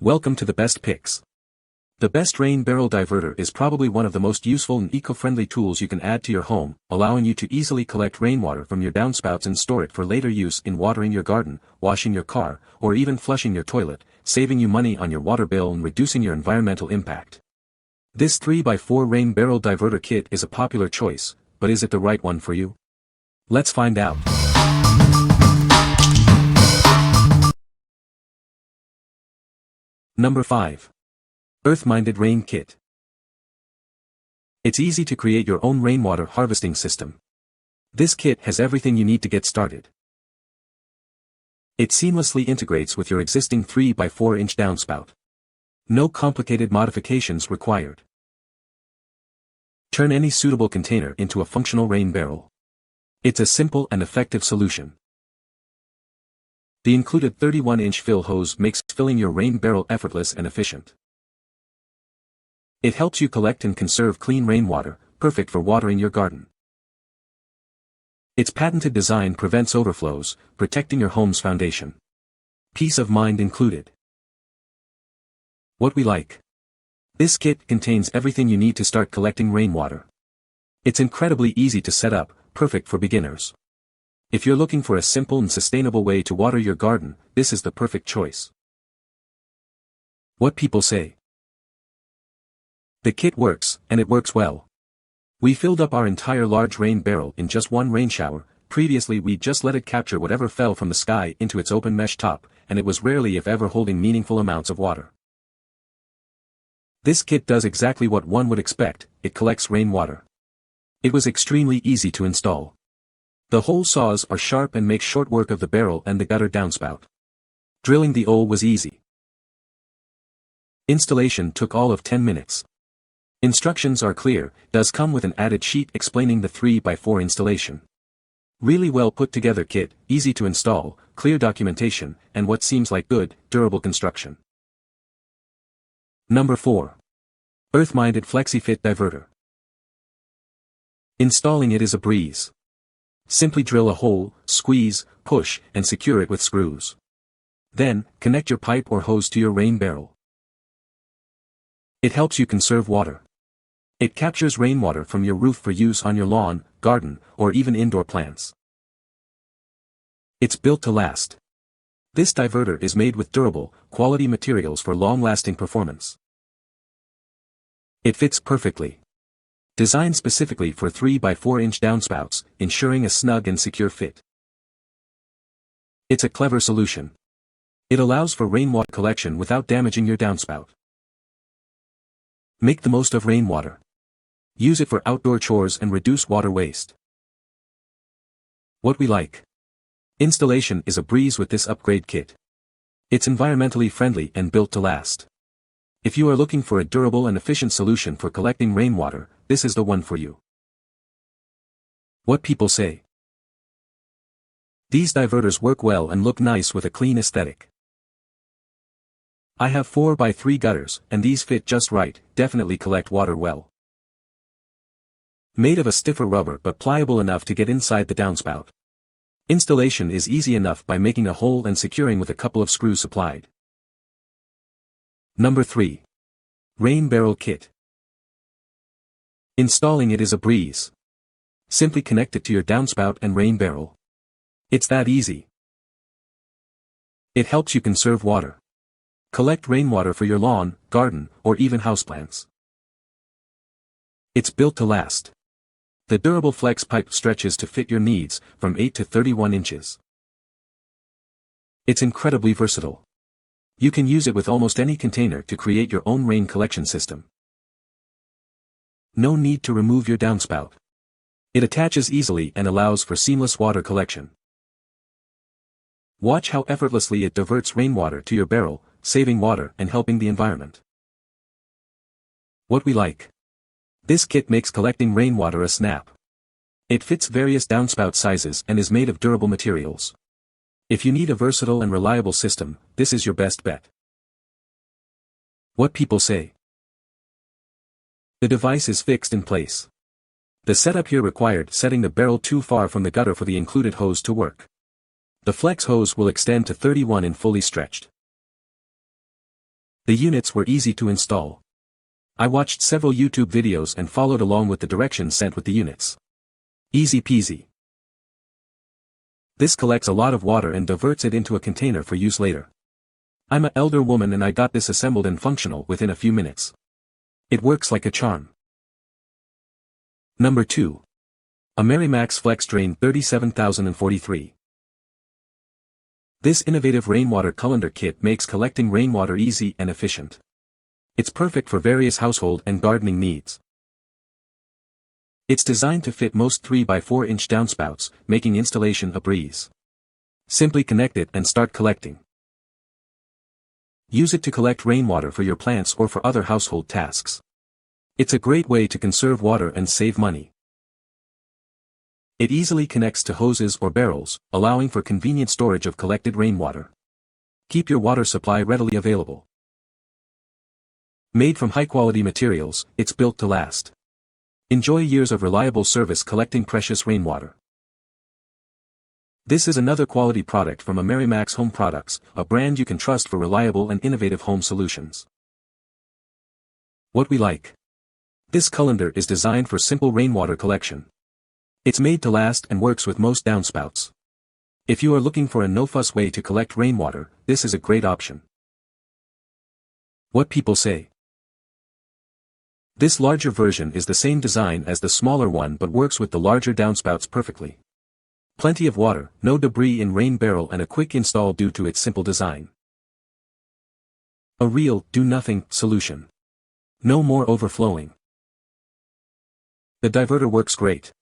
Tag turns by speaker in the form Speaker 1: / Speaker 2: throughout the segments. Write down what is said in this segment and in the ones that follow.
Speaker 1: Welcome to the best picks. The best rain barrel diverter is probably one of the most useful and eco-friendly tools you can add to your home, allowing you to easily collect rainwater from your downspouts and store it for later use in watering your garden, washing your car, or even flushing your toilet, saving you money on your water bill and reducing your environmental impact. This 3x4 rain barrel diverter kit is a popular choice, but is it the right one for you? Let's find out. Number 5. EarthMinded Rain Kit. It's easy to create your own rainwater harvesting system. This kit has everything you need to get started. It seamlessly integrates with your existing 3x4-inch downspout. No complicated modifications required. Turn any suitable container into a functional rain barrel. It's a simple and effective solution. The included 31-inch fill hose makes filling your rain barrel effortless and efficient. It helps you collect and conserve clean rainwater, perfect for watering your garden. Its patented design prevents overflows, protecting your home's foundation. Peace of mind included. What we like. This kit contains everything you need to start collecting rainwater. It's incredibly easy to set up, perfect for beginners. If you're looking for a simple and sustainable way to water your garden, this is the perfect choice. What people say. The kit works, and it works well. We filled up our entire large rain barrel in just one rain shower. Previously we just let it capture whatever fell from the sky into its open mesh top, and it was rarely if ever holding meaningful amounts of water. This kit does exactly what one would expect, it collects rainwater. It was extremely easy to install. The hole saws are sharp and make short work of the barrel and the gutter downspout. Drilling the hole was easy. Installation took all of 10 minutes. Instructions are clear, does come with an added sheet explaining the 3x4 installation. Really well put together kit, easy to install, clear documentation, and what seems like good, durable construction. Number 4. EarthMinded FlexiFit Diverter. Installing it is a breeze. Simply drill a hole, squeeze, push, and secure it with screws. Then, connect your pipe or hose to your rain barrel. It helps you conserve water. It captures rainwater from your roof for use on your lawn, garden, or even indoor plants. It's built to last. This diverter is made with durable, quality materials for long-lasting performance. It fits perfectly. Designed specifically for 3x4-inch downspouts, ensuring a snug and secure fit. It's a clever solution. It allows for rainwater collection without damaging your downspout. Make the most of rainwater. Use it for outdoor chores and reduce water waste. What we like. Installation is a breeze with this upgrade kit. It's environmentally friendly and built to last. If you are looking for a durable and efficient solution for collecting rainwater, this is the one for you. What people say. These diverters work well and look nice with a clean aesthetic. I have 4x3 gutters, and these fit just right, definitely collect water well. Made of a stiffer rubber but pliable enough to get inside the downspout. Installation is easy enough by making a hole and securing with a couple of screws supplied. Number 3. Rain Barrel Kit. Installing it is a breeze. Simply connect it to your downspout and rain barrel. It's that easy. It helps you conserve water. Collect rainwater for your lawn, garden, or even houseplants. It's built to last. The durable flex pipe stretches to fit your needs, from 8 to 31 inches. It's incredibly versatile. You can use it with almost any container to create your own rain collection system. No need to remove your downspout. It attaches easily and allows for seamless water collection. Watch how effortlessly it diverts rainwater to your barrel, saving water and helping the environment. What we like. This kit makes collecting rainwater a snap. It fits various downspout sizes and is made of durable materials. If you need a versatile and reliable system, this is your best bet. What people say. The device is fixed in place. The setup here required setting the barrel too far from the gutter for the included hose to work. The flex hose will extend to 31 in fully stretched. The units were easy to install. I watched several YouTube videos and followed along with the directions sent with the units. Easy peasy. This collects a lot of water and diverts it into a container for use later. I'm an elder woman and I got this assembled and functional within a few minutes. It works like a charm. Number 2. Amerimax Flex-Drain 37043. This innovative rainwater colander kit makes collecting rainwater easy and efficient. It's perfect for various household and gardening needs. It's designed to fit most 3x4 inch downspouts, making installation a breeze. Simply connect it and start collecting. Use it to collect rainwater for your plants or for other household tasks. It's a great way to conserve water and save money. It easily connects to hoses or barrels, allowing for convenient storage of collected rainwater. Keep your water supply readily available. Made from high-quality materials, it's built to last. Enjoy years of reliable service collecting precious rainwater. This is another quality product from Amerimax Home Products, a brand you can trust for reliable and innovative home solutions. What we like. This colander is designed for simple rainwater collection. It's made to last and works with most downspouts. If you are looking for a no-fuss way to collect rainwater, this is a great option. What people say. This larger version is the same design as the smaller one but works with the larger downspouts perfectly. Plenty of water, no debris in Rain Barrel and a quick install due to its simple design. A real, do-nothing, solution. No more overflowing. The diverter works great.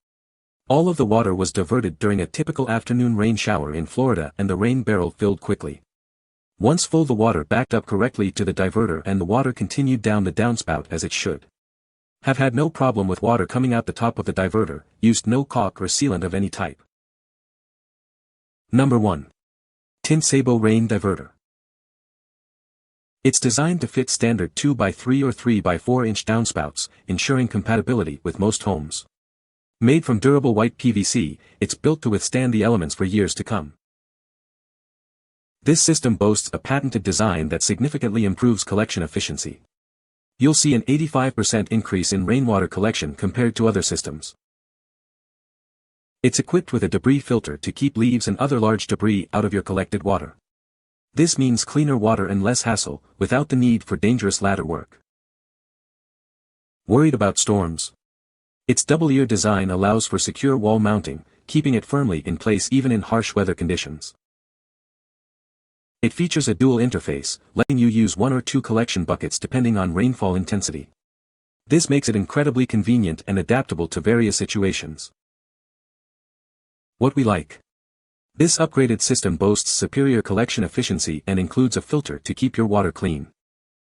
Speaker 1: All of the water was diverted during a typical afternoon rain shower in Florida and the Rain Barrel filled quickly. Once full, the water backed up correctly to the diverter and the water continued down the downspout as it should. Have had no problem with water coming out the top of the diverter, used no caulk or sealant of any type. Number 1. Tintsabo Rain Diverter. It's designed to fit standard 2x3 or 3x4 inch downspouts, ensuring compatibility with most homes. Made from durable white PVC, it's built to withstand the elements for years to come. This system boasts a patented design that significantly improves collection efficiency. You'll see an 85% increase in rainwater collection compared to other systems. It's equipped with a debris filter to keep leaves and other large debris out of your collected water. This means cleaner water and less hassle, without the need for dangerous ladder work. Worried about storms? Its double-ear design allows for secure wall mounting, keeping it firmly in place even in harsh weather conditions. It features a dual interface, letting you use 1 or 2 collection buckets depending on rainfall intensity. This makes it incredibly convenient and adaptable to various situations. What we like. This upgraded system boasts superior collection efficiency and includes a filter to keep your water clean.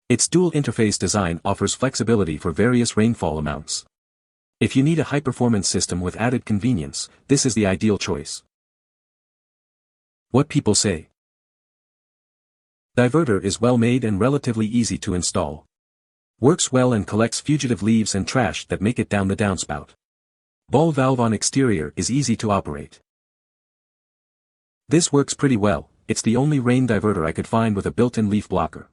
Speaker 1: Its dual interface design offers flexibility for various rainfall amounts. If you need a high-performance system with added convenience, this is the ideal choice. What people say. Diverter is well made and relatively easy to install. Works well and collects fugitive leaves and trash that make it down the downspout. Ball valve on exterior is easy to operate. This works pretty well. It's the only rain diverter I could find with a built-in leaf blocker.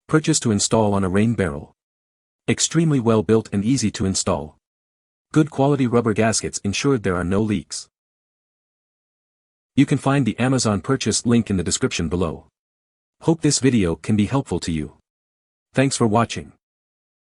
Speaker 1: Purchase to install on a Rain Barrel. Extremely well built and easy to install. Good quality rubber gaskets ensured there are no leaks. You can find the Amazon purchase link in the description below. Hope this video can be helpful to you. Thanks for watching.